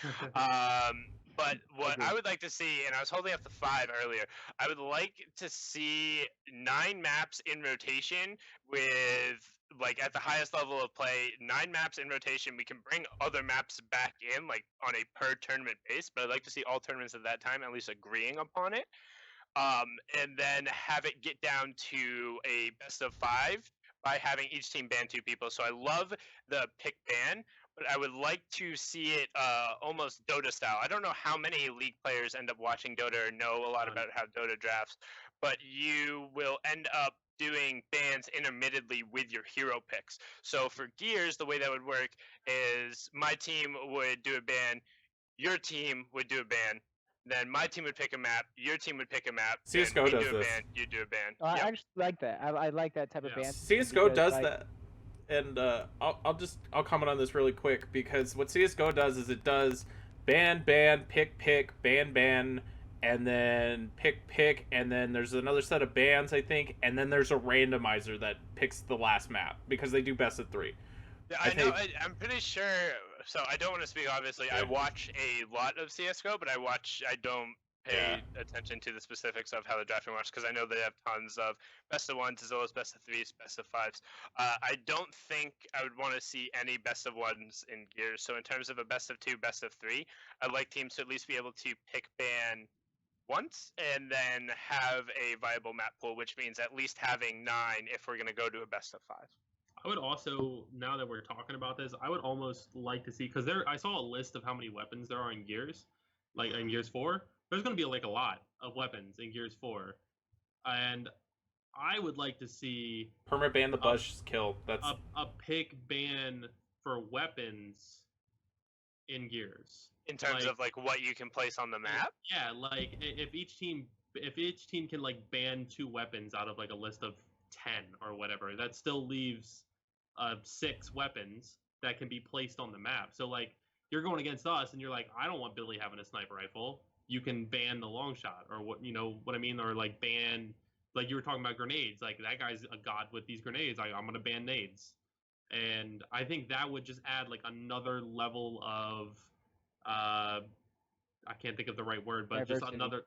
But what I Agreed. would like to see, and I was holding up the 5 earlier, I would like to see 9 maps in rotation with, like, at the highest level of play, 9 maps in rotation. We can bring other maps back in, like, on a per tournament base, but I'd like to see all tournaments at that time at least agreeing upon it. And then have it get down to a best of 5 by having each team ban 2 people. So I love the pick ban, but I would like to see it almost Dota style. I don't know how many League players end up watching Dota or know a lot None. about how Dota drafts, but you will end up doing bans intermittently with your hero picks. So for Gears, the way that would work is my team would do a ban, your team would do a ban, then my team would pick a map, your team would pick a map, then CS:GO we'd does do a this. ban, you do a ban. I Yep. actually like that. I like that type of Yeah. ban. CS:GO because, does like, that, and I'll comment on this really quick, because what CS:GO does is it does ban, pick, ban, and then pick, and then there's another set of bans, I think, and then there's a randomizer that picks the last map, because they do best of 3. Yeah, I I know. think- I'm pretty sure. So I don't want to speak. Obviously, I Yeah. watch a lot of CS:GO, but I don't pay attention to the specifics of how the drafting works because I know they have tons of best of 1s as well as best of 3s, best of 5s. I don't think I would want to see any best of 1s in Gears. So in terms of a best of 2, best of 3, I'd like teams to at least be able to pick ban once and then have a viable map pool, which means at least having 9 if we're going to go to a best of 5. I would also, now that we're talking about this, I would almost like to see, because I saw a list of how many weapons there are in Gears, like in Gears 4. There's going to be like a lot of weapons in Gears 4, and I would like to see Permit ban the buzz kill. That's a pick ban for weapons in Gears. In terms Like- of like what you can place on the map. Yeah, like if each team can like ban 2 weapons out of like a list of 10 or whatever, that still leaves 6 weapons that can be placed on the map. So like you're going against us and you're like, I don't want Billy having a sniper rifle. You can ban the long shot, or what, you know what I mean, or like ban, like you were talking about grenades. Like that guy's a god with these grenades. I'm gonna ban nades, and I think that would just add like another level of I can't think of the right word, but Diversity. just another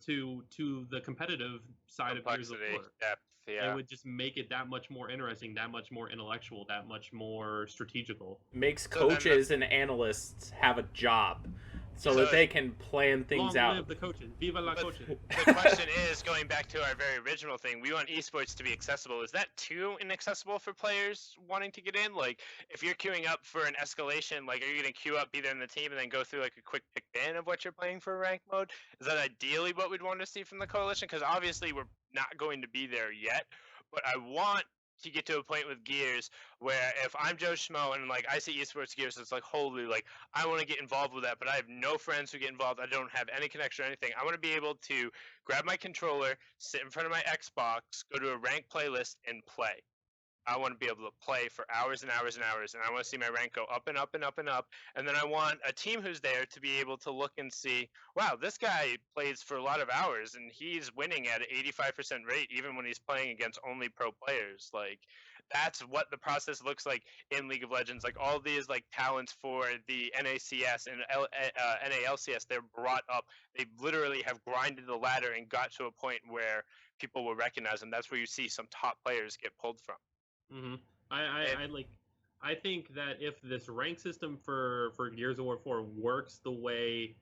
to the competitive side of Gears of Complexity, War. depth, yeah. It would just make it that much more interesting, that much more intellectual, that much more strategical. makes So then coaches and analysts have a job, so So that they can plan things Long out. live the coaches! Viva la But- coaches! The question is, going back to our very original thing, we want esports to be accessible. Is that too inaccessible for players wanting to get in? Like, if you're queuing up for an escalation, like, are you going to queue up, be there in the team, and then go through, like, a quick pick ban of what you're playing for rank mode? Is that ideally what we'd want to see from the coalition? Because obviously we're not going to be there yet, but I want to get to a point with Gears where if I'm Joe Schmo and like I see esports Gears, it's like holy, like I want to get involved with that, but I have no friends who get involved. I don't have any connection or anything. I want to be able to grab my controller, sit in front of my Xbox, go to a ranked playlist, and play. I want to be able to play for hours and hours and hours, and I want to see my rank go up and up and up and up. And then I want a team who's there to be able to look and see, wow, this guy plays for a lot of hours, and he's winning at an 85% rate, even when he's playing against only pro players. Like, that's what the process looks like in League of Legends. Like, all these like talents for the NACS and NALCS, they're brought up. They literally have grinded the ladder and got to a point where people will recognize them. That's where you see some top players get pulled from. Mm-hmm. I think that if this rank system for Gears of War 4 works the way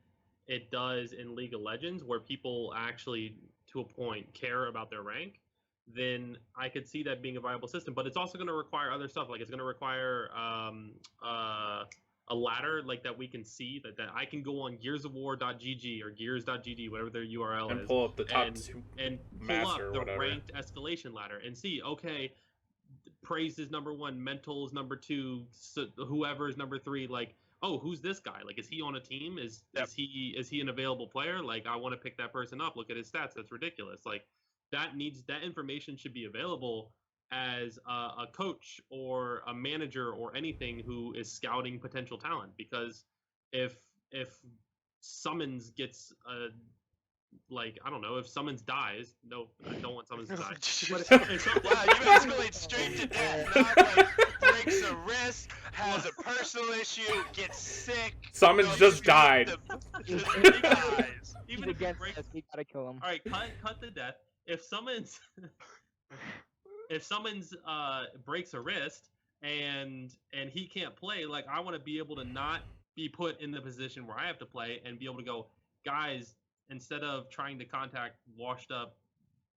it does in League of Legends, where people actually, to a point, care about their rank, then I could see that being a viable system. But it's also going to require other stuff. Like it's going to require a ladder, like that we can see, that I can go on gearsofwar.gg or gears.gg, whatever their URL And is, pull up the top and two and pull master up or the whatever. ranked escalation ladder and see, okay, praise is number 1, mental is number 2, so whoever is number 3. Like, oh, who's this guy? Like, is he on a team? Is he an available player? Like, I want to pick that person up. Look at his stats. That's ridiculous. Like, that information should be available as a coach or a manager or anything who is scouting potential talent. Because if Summons gets like, I don't know, if Summons dies, no, I don't want Summons to die. But wow, you escalate straight to death. Not like breaks a wrist, has a personal issue, gets sick. Summons just died. He dies. Even if he against breaks, us, we gotta kill him. all right, cut the death. If Summons breaks a wrist and he can't play, like, I want to be able to not be put in the position where I have to play and be able to go, guys, instead of trying to contact washed up,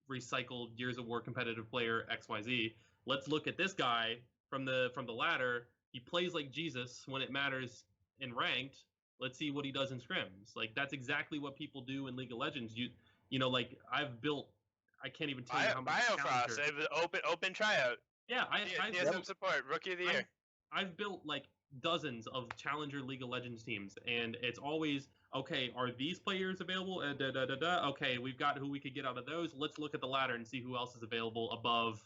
recycled Gears of War competitive player XYZ, let's look at this guy from the ladder. He plays like Jesus when it matters in ranked. Let's see what he does in scrims. Like, that's exactly what people do in League of Legends. You know, like, I've built, I can't even tell you how many Biofrost, it was open tryout. Yeah, DSM support, rookie of the year. I've built like dozens of Challenger League of Legends teams, and it's always, okay, are these players available? Okay, we've got who we could get out of those. Let's look at the ladder and see who else is available above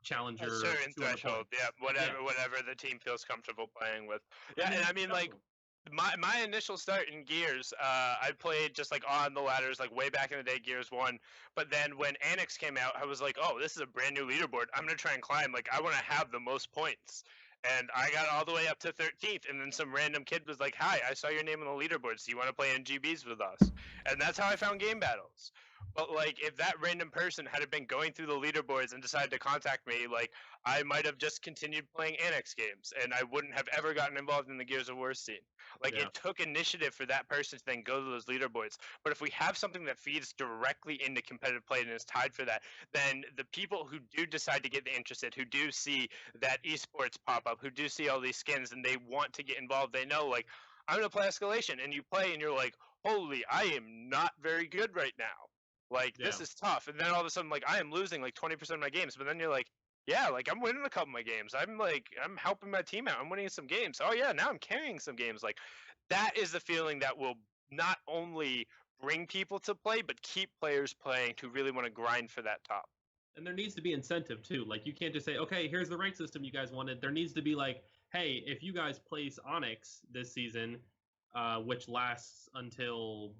Challenger. A certain threshold, whatever the team feels comfortable playing with. Yeah, and I mean, like, my initial start in Gears, I played just like on the ladders, like way back in the day, Gears 1. But then when Annex came out, I was like, oh, this is a brand new leaderboard. I'm going to try and climb. Like, I want to have the most points. And I got all the way up to 13th, and then some random kid was like, hi, I saw your name on the leaderboard, so you want to play in GBs with us? And that's how I found Game Battles. But, like, if that random person had been going through the leaderboards and decided to contact me, like, I might have just continued playing Annex games, and I wouldn't have ever gotten involved in the Gears of War scene. Like, it took initiative for that person to then go to those leaderboards. But if we have something that feeds directly into competitive play and is tied for that, then the people who do decide to get interested, who do see that esports pop up, who do see all these skins, and they want to get involved, they know, like, I'm going to play Escalation, and you play, and you're like, holy, I am not very good right now. Like, this is tough. And then all of a sudden, like, I am losing like 20% of my games. But then you're like, yeah, like, I'm winning a couple of my games. I'm helping my team out. I'm winning some games. Oh, yeah, now I'm carrying some games. Like, that is the feeling that will not only bring people to play, but keep players playing who really want to grind for that top. And there needs to be incentive, too. Like, you can't just say, okay, here's the rank system you guys wanted. There needs to be like, hey, if you guys place Onyx this season, which lasts until...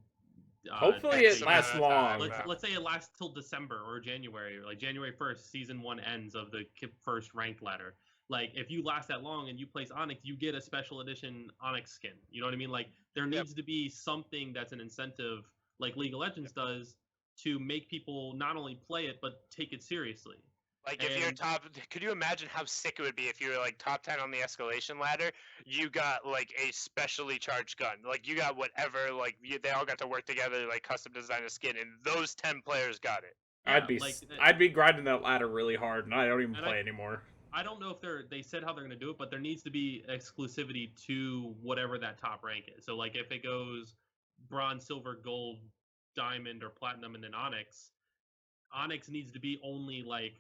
hopefully it lasts long. Let's say it lasts till December or January, or like January 1st, season 1 ends of the first ranked ladder. Like, if you last that long and you place Onyx, you get a special edition Onyx skin. You know what I mean? Like, there needs to be something that's an incentive, like League of Legends does, to make people not only play it, but take it seriously. Like, if you're top, could you imagine how sick it would be if you were like top 10 on the escalation ladder? You got like a specially charged gun, like you got whatever, like they all got to work together, like custom design a skin, and those 10 players got it. Yeah, I'd be grinding that ladder really hard, and I don't even play anymore. I don't know if they said how they're going to do it, but there needs to be exclusivity to whatever that top rank is. So, like, if it goes bronze, silver, gold, diamond, or platinum, and then Onyx needs to be only like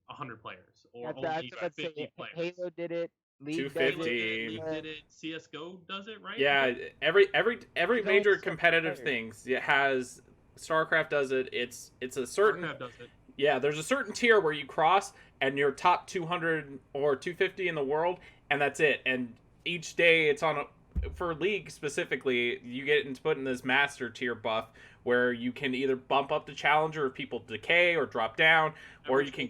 100 players or only 50 players. Halo did it. League 250. League did it. CS:GO does it, right? Yeah, every major competitive things it has. StarCraft does it. It's a certain. StarCraft does it. Yeah, there's a certain tier where you cross and you're top 200 or 250 in the world, and that's it. And each day it's on for League specifically, you get into put in this master tier buff where you can either bump up the challenger if people decay or drop down, or you can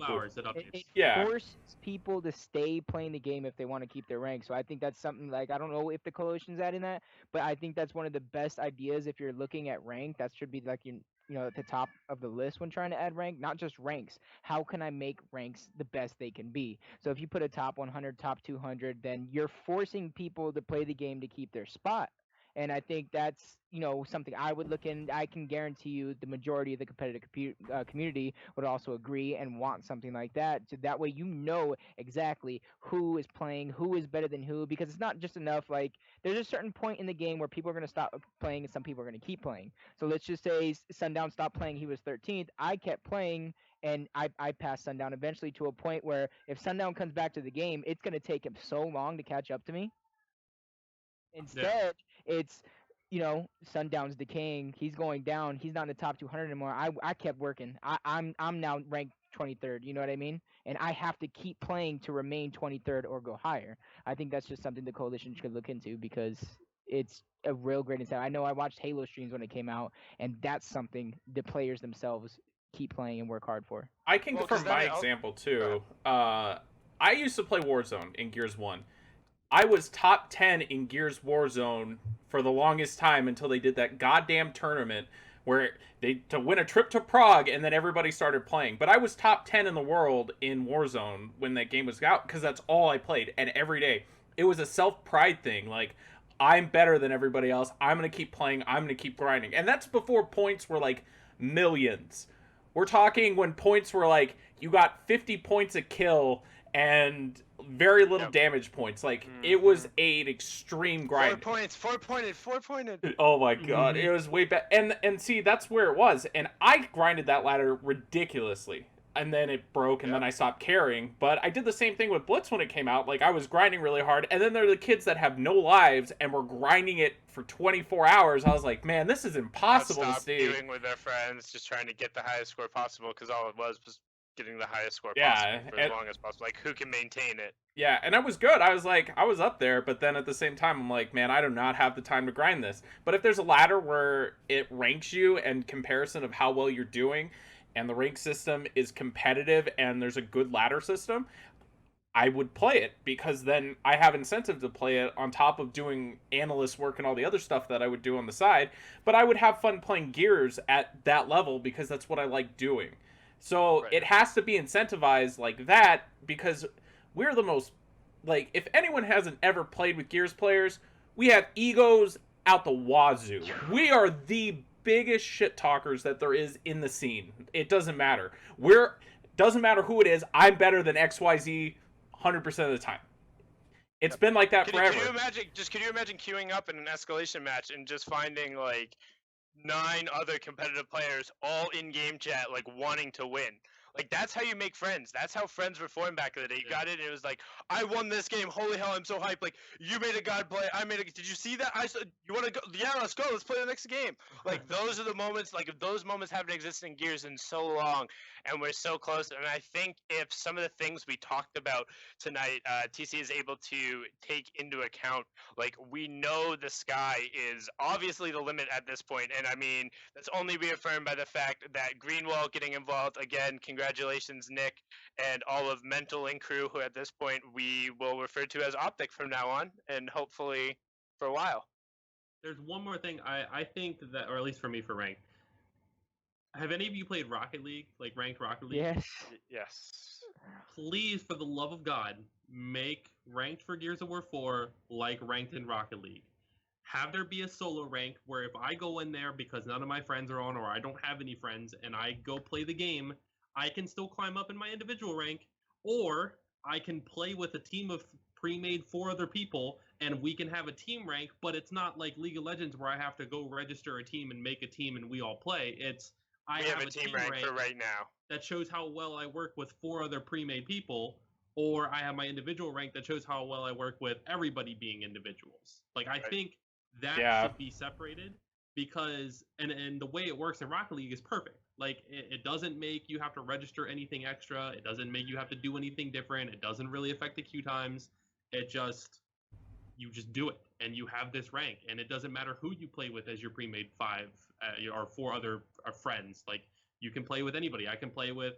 it forces people to stay playing the game if they want to keep their rank. So I think that's something, like, I don't know if the coalition's adding that, but I think that's one of the best ideas if you're looking at rank. That should be like at the top of the list when trying to add rank, not just ranks. How can I make ranks the best they can be? So if you put a top 100, top 200, then you're forcing people to play the game to keep their spot. And I think that's, something I would look in. I can guarantee you the majority of the competitive community would also agree and want something like that. So that way, exactly who is playing, who is better than who, because it's not just enough. Like, there's a certain point in the game where people are going to stop playing and some people are going to keep playing. So let's just say Sundown stopped playing. He was 13th. I kept playing and I passed Sundown eventually to a point where if Sundown comes back to the game, it's gonna take him so long to catch up to me. Yeah. Instead, it's Sundown's decaying. He's going down. He's not in the top 200 anymore. I kept working. I'm now ranked 23rd. You know what I mean? And I have to keep playing to remain 23rd or go higher. I think that's just something the coalition should look into because it's a real great incentive. I know I watched Halo streams when it came out, and that's something the players themselves keep playing and work hard for. I can Well, give 'cause from then my it al- example Go too. I used to play Warzone in Gears 1. I was top 10 in Gears Warzone for the longest time until they did that goddamn tournament where they to win a trip to Prague and then everybody started playing. But I was top 10 in the world in Warzone when that game was out because that's all I played and every day. It was a self-pride thing. Like, I'm better than everybody else. I'm going to keep playing. I'm going to keep grinding. And that's before points were like millions. We're talking when points were like you got 50 points a kill and very little Yep. damage points. Like, it was an extreme 4 grind. points, 4-pointed. Oh my god, Mhm. it was way better. And see, that's where it was. And I grinded that ladder ridiculously. And then it broke, and then I stopped caring. But I did the same thing with Blitz when it came out. Like, I was grinding really hard, and then there are the kids that have no lives and were grinding it for 24 hours. I was like, man, this is impossible to Stop see. queuing with their friends, just trying to get the highest score possible, because all it was getting the highest score Yeah, possible for as and- long as possible. Like, who can maintain it? Yeah, and I was good. I was like, I was up there, but then at the same time, I'm like, man, I do not have the time to grind this. But if there's a ladder where it ranks you and comparison of how well you're doing, and the rank system is competitive and there's a good ladder system, I would play it because then I have incentive to play it on top of doing analyst work and all the other stuff that I would do on the side. But I would have fun playing Gears at that level because that's what I like doing. So Right. it has to be incentivized like that because we're the most, like, if anyone hasn't ever played with Gears players, we have egos out the wazoo. We are the biggest shit talkers that there is in the scene. It doesn't matter. Doesn't matter who it is. I'm better than XYZ 100% of the time. It's been like that forever. Could you imagine queuing up in an escalation match and just finding like 9 other competitive players all in game chat, like wanting to win? Like, that's how you make friends. That's how friends were formed back in the day. You got it, and it was like, I won this game. Holy hell, I'm so hyped. Like, you made a god play. I made a. Did you see that? You want to go? Yeah, let's go. Let's play the next game. Like, those are the moments. Like, if those moments haven't existed in Gears in so long, and we're so close. And I think if some of the things we talked about tonight, TC is able to take into account, like, we know the sky is obviously the limit at this point, and I mean that's only reaffirmed by the fact that Greenwall getting involved again. Congratulations, Nick, and all of Mental and crew, who at this point we will refer to as Optic from now on, and hopefully for a while. There's one more thing I think that, or at least for me, for ranked. Have any of you played Rocket League, like ranked Rocket League? Yes. Yes. Please, for the love of God, make ranked for Gears of War 4 like ranked in Rocket League. Have there be a solo rank where if I go in there because none of my friends are on or I don't have any friends and I go play the game, I can still climb up in my individual rank, or I can play with a team of pre-made 4 other people and we can have a team rank, but it's not like League of Legends where I have to go register a team and make a team and we all play. It's I We have a team rank for right now. that shows how well I work with 4 other pre-made people, or I have my individual rank that shows how well I work with everybody being individuals. Like, I Right. think that Yeah. should be separated because, and the way it works in Rocket League is perfect. Like, it doesn't make you have to register anything extra. It doesn't make you have to do anything different. It doesn't really affect the queue times. It just, you just do it and you have this rank, and it doesn't matter who you play with as your pre-made 5 or 4 other friends. Like, you can play with anybody. I can play with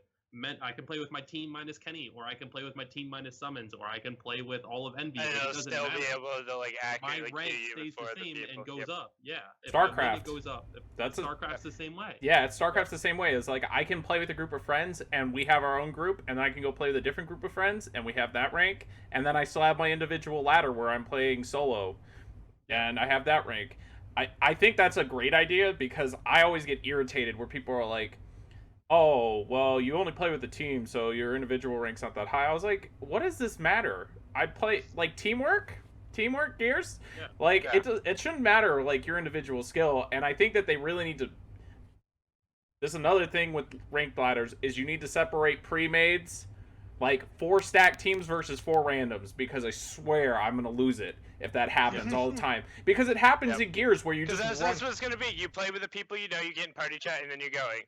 my team minus Kenny, or I can play with my team minus Summons, or I can play with all of Envy. And Like, it it'll doesn't still matter. be able to like My accurately rank queue you stays before the other same people. and goes Yep. up. Yeah. If I win, StarCraft. it goes up. That's StarCraft's the same way. Yeah, StarCraft's the same way. It's like I can play with a group of friends, and we have our own group, and then I can go play with a different group of friends, and we have that rank, and then I still have my individual ladder where I'm playing solo, and I have that rank. I think that's a great idea because I always get irritated where people are like, oh, well, you only play with the team, so your individual rank's not that high. I was like, what does this matter? I play, like, teamwork, Gears? Yeah. Like, Yeah. it shouldn't matter, like, your individual skill, and I think that they really need to This is another thing with ranked ladders is you need to separate pre-mades, like 4 stack teams versus 4 randoms, because I swear I'm gonna lose it if that happens all the time. Because it happens Yep. in Gears where you Because just that's what it's gonna be. You play with the people you know, you get in party chat, and then you're going.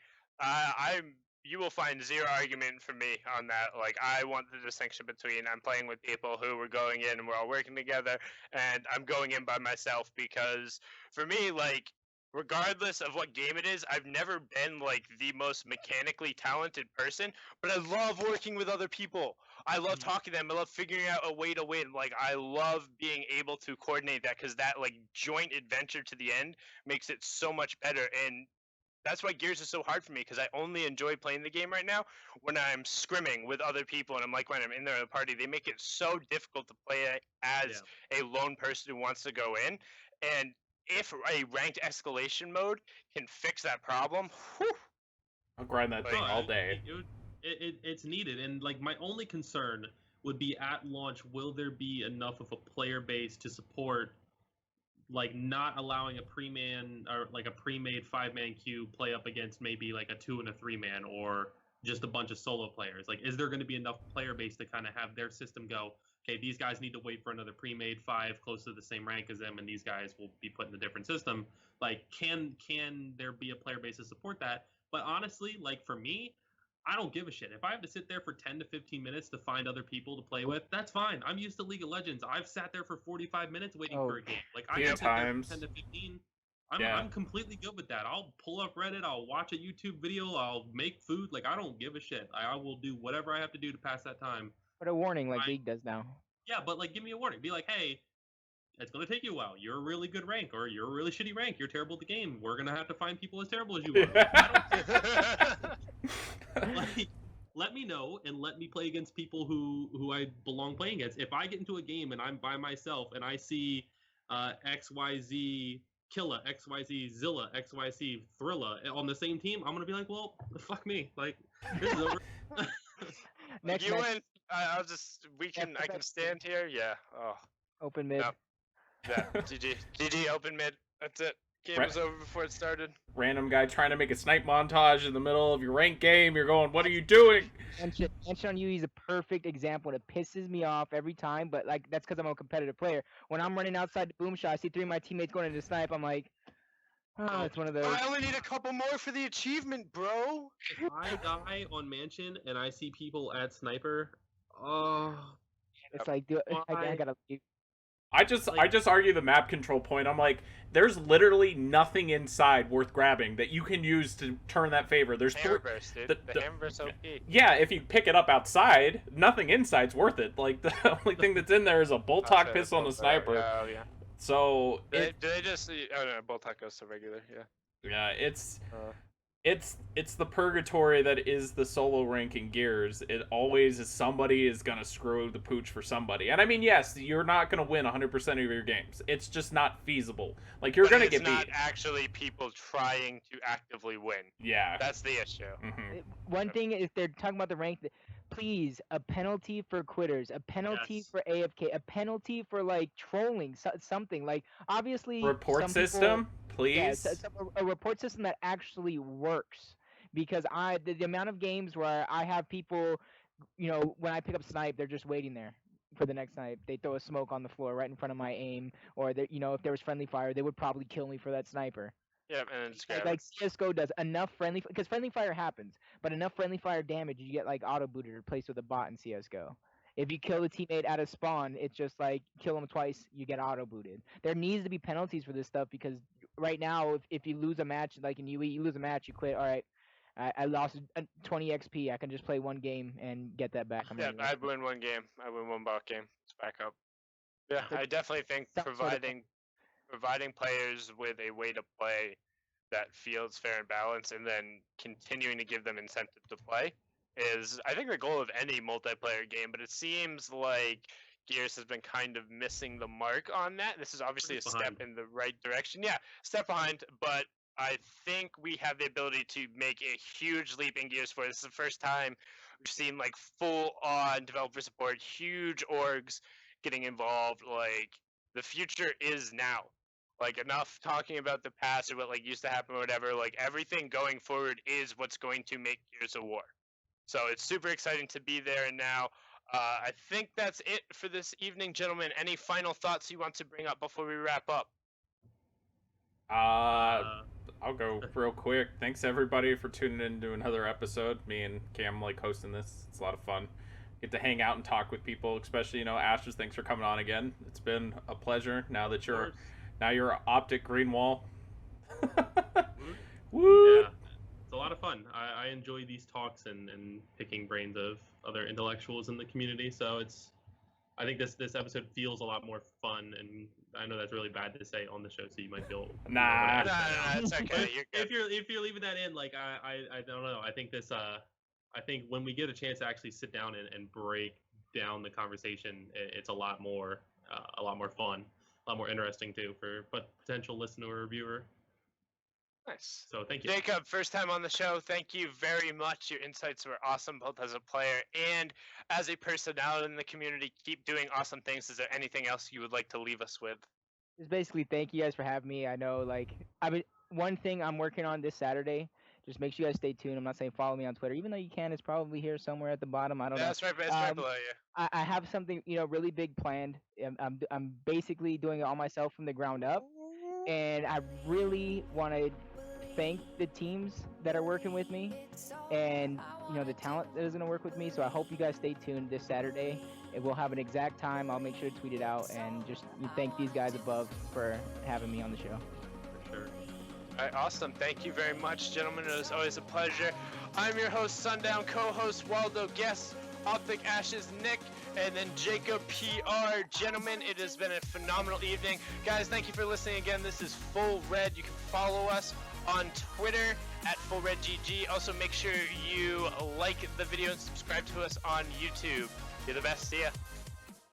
You will find zero argument from me on that. Like, I want the distinction between I'm playing with people who we're going in and we're all working together, and I'm going in by myself, because for me, like, regardless of what game it is, I've never been like the most mechanically talented person, but I love working with other people. I love talking to them. I love figuring out a way to win. Like, I love being able to coordinate that, because that like joint adventure to the end makes it so much better. And that's why Gears is so hard for me, because I only enjoy playing the game right now when I'm scrimming with other people, and I'm like when I'm in their party, they make it so difficult to play it as a lone person who wants to go in. And if a ranked escalation mode can fix that problem, whew, I'll grind that thing all day. It's needed, and like my only concern would be at launch, will there be enough of a player base to support like not allowing a pre-man or like a pre-made 5-man queue play up against maybe like a 2 and a 3-man, or just a bunch of solo players? Like, is there going to be enough player base to kind of have their system go, okay, these guys need to wait for another pre-made 5 close to the same rank as them, and these guys will be put in a different system? Like, can there be a player base to support that? But honestly, like for me, I don't give a shit. If I have to sit there for 10 to 15 minutes to find other people to play with, that's fine. I'm used to League of Legends. I've sat there for 45 minutes waiting for a game. Like, I can sit there for 10 to 15. I'm completely good with that. I'll pull up Reddit. I'll watch a YouTube video. I'll make food. Like, I don't give a shit. I will do whatever I have to do to pass that time. But a warning, like League does now. Yeah, but like, give me a warning. Be like, hey, it's going to take you a while. You're a really good rank, or you're a really shitty rank. You're terrible at the game. We're going to have to find people as terrible as you are. Like, let me know and let me play against people who I belong playing against. If I get into a game and I'm by myself and I see XYZ Killa, XYZ Zilla, XYZ Thrilla on the same team, I'm going to be like, well, fuck me. Like, this is over. Next, you win. I can stand here. Yeah. Oh. Open mid. No. Yeah. GG. Open mid. That's it. Game was over before it started. Random guy trying to make a snipe montage in the middle of your ranked game. You're going, what are you doing? Mention on you, he's a perfect example. It pisses me off every time, but like that's because I'm a competitive player. When I'm running outside the boom shot, I see 3 of my teammates going into snipe. I'm like, oh, it's one of those. I only need a couple more for the achievement, bro. If I die on Mansion and I see people at Sniper, oh, it's like, I gotta leave. I just argue the map control point. I'm like, there's literally nothing inside worth grabbing that you can use to turn that favor. There's Hammerburst, dude. The Hammerburst OP. Yeah, if you pick it up outside, nothing inside's worth it. Like, the only thing that's in there is a bolt talk pistol and a sniper. Oh, yeah. So do they just? Oh no, bolt talk goes to regular. Yeah. Yeah, it's the purgatory that is the solo rank in Gears. It always is somebody is gonna screw the pooch for somebody. And I mean, yes, you're not gonna win 100% of your games. It's just not feasible. Like, you're gonna get beat. It's not actually people trying to actively win. Yeah, that's the issue. Mm-hmm. One thing is they're talking about the rank. Please, a penalty for quitters, a penalty for AFK, a penalty for like trolling, something like obviously report system. Please. Yeah, a report system that actually works, because the amount of games where I have people, when I pick up snipe, they're just waiting there for the next snipe. They throw a smoke on the floor right in front of my aim, or if there was friendly fire, they would probably kill me for that sniper. Yeah, and it's like CS:GO does enough because friendly fire happens, but enough friendly fire damage, you get like auto booted replaced with a bot in CS:GO. If you kill the teammate at a spawn, it's just like kill them twice, you get auto booted. There needs to be penalties for this stuff, because right now, if you lose a match, like in UE, you lose a match, you quit. All right, I lost 20 XP. I can just play one game and get that back. I win one game. I win one bot game. It's back up. Yeah, I definitely think providing players with a way to play that feels fair and balanced, and then continuing to give them incentive to play, is, I think, the goal of any multiplayer game. But it seems like Gears has been kind of missing the mark on that. This is obviously a step in the right direction. Yeah, step behind, but I think we have the ability to make a huge leap in Gears 4. This is the first time we've seen like full-on developer support, huge orgs getting involved. Like, the future is now. Like, enough talking about the past or what like used to happen or whatever. Like, everything going forward is what's going to make Gears of War. So it's super exciting to be there. And now, I think that's it for this evening, gentlemen. Any final thoughts you want to bring up before we wrap up? I'll go real quick. Thanks everybody for tuning in to another episode. Me and Cam like hosting this. It's a lot of fun. Get to hang out and talk with people, especially Ashes. Thanks for coming on again. It's been a pleasure. Now that you're Optic Green Wall. Woo! Yeah, it's a lot of fun. I enjoy these talks and picking brains of other intellectuals in the community. So I think this episode feels a lot more fun, and I know that's really bad to say on the show, so you might feel Nah. No, it's okay. You're good. if you're leaving that in, like I don't know. I think I think when we get a chance to actually sit down and break down the conversation, it's a lot more fun, a lot more interesting too for potential listener or viewer. Nice. So thank you, Jacob. First time on the show. Thank you very much. Your insights were awesome, both as a player and as a personality in the community. Keep doing awesome things. Is there anything else you would like to leave us with? Just basically thank you guys for having me. I know one thing I'm working on this Saturday. Just make sure you guys stay tuned. I'm not saying follow me on Twitter, even though you can. It's probably here somewhere at the bottom. I don't know. That's right. It's right below you. I have something really big planned. I'm basically doing it all myself from the ground up, and I really want to thank the teams that are working with me, and the talent that is going to work with me. So I hope you guys stay tuned this Saturday. And we'll have an exact time. I'll make sure to tweet it out, and just thank these guys above for having me on the show. for sure. All right, awesome. Thank you very much, gentlemen. It was always a pleasure. I'm your host, Sundown, co-host Waldo, guest Optic Ashes, Nick, and then Jacob PR. Gentlemen, it has been a phenomenal evening. Guys, thank you for listening again. This is Full Red. You can follow us on Twitter at FullRedGG. Also, make sure you like the video and subscribe to us on YouTube. You're the best. See ya.